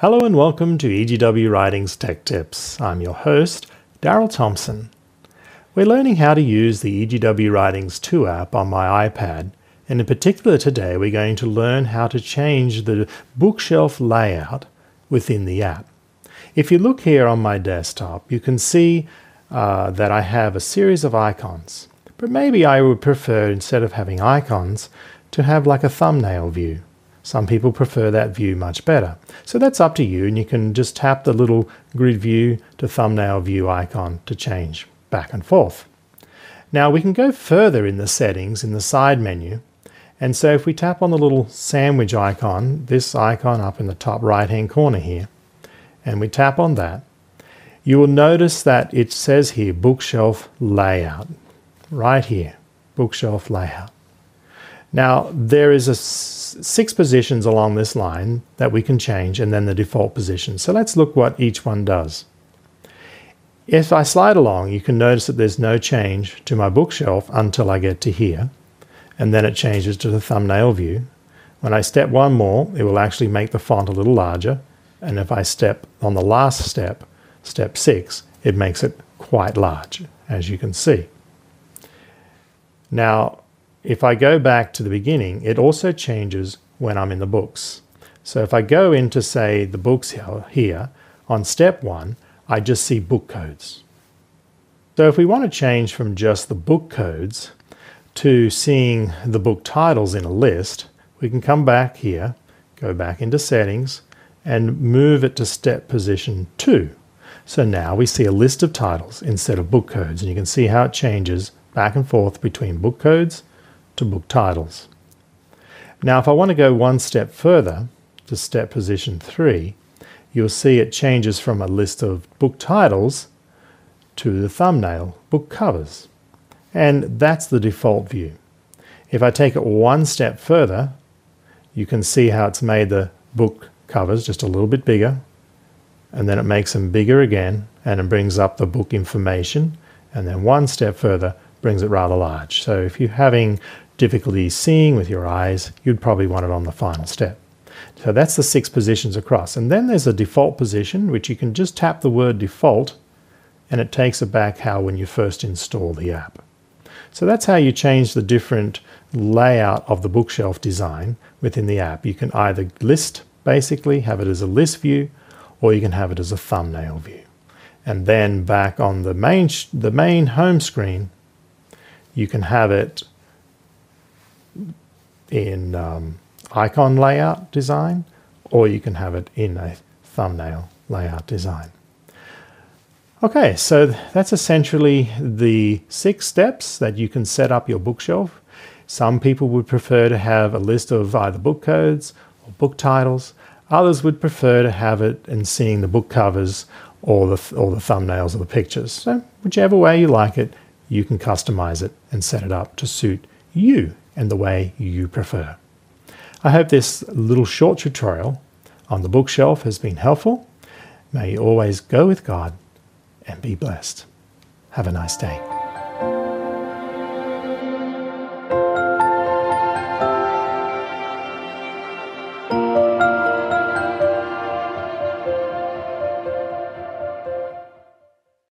Hello and welcome to EGW Writings Tech Tips. I'm your host, Daryl Thompson. We're learning how to use the EGW Writings 2 app on my iPad, and in particular today we're going to learn how to change the bookshelf layout within the app. If you look here on my desktop, you can see that I have a series of icons, but maybe I would prefer, instead of having icons, to have like a thumbnail view. Some people prefer that view much better. So that's up to you, and you can just tap the little grid view to thumbnail view icon to change back and forth. Now we can go further in the settings in the side menu, and so if we tap on the little sandwich icon, this icon up in the top right hand corner here, and we tap on that, you will notice that it says here bookshelf layout, right here, bookshelf layout. Now there is 6 positions along this line that we can change, and then the default position. So let's look what each one does. If I slide along, you can notice that there's no change to my bookshelf until I get to here, and then it changes to the thumbnail view. When I step one more, it will actually make the font a little larger, and if I step on the last step, step 6, it makes it quite large, as you can see. Now, if I go back to the beginning, it also changes when I'm in the books. So if I go into, say, the books here, on step 1, I just see book codes. So if we want to change from just the book codes to seeing the book titles in a list, we can come back here, go back into settings, and move it to step position 2. So now we see a list of titles instead of book codes, and you can see how it changes back and forth between book codes to book titles. Now if I want to go one step further to step position 3, you'll see it changes from a list of book titles to the thumbnail book covers, and that's the default view. If I take it one step further, you can see how it's made the book covers just a little bit bigger, and then it makes them bigger again, and it brings up the book information, and then one step further brings it rather large. So if you're having difficulty seeing with your eyes, you'd probably want it on the final step. So that's the 6 positions across. And then there's a default position, which you can just tap the word default, and it takes it back how when you first install the app. So that's how you change the different layout of the bookshelf design within the app. You can either list, basically, have it as a list view, or you can have it as a thumbnail view. And then back on the main home screen, you can have it in icon layout design, or you can have it in a thumbnail layout design. Okay, so that's essentially the 6 steps that you can set up your bookshelf. Some people would prefer to have a list of either book codes or book titles. Others would prefer to have it in seeing the book covers or the thumbnails of the pictures. So whichever way you like it, you can customize it and set it up to suit you and the way you prefer. I hope this little short tutorial on the bookshelf has been helpful. May you always go with God and be blessed. Have a nice day.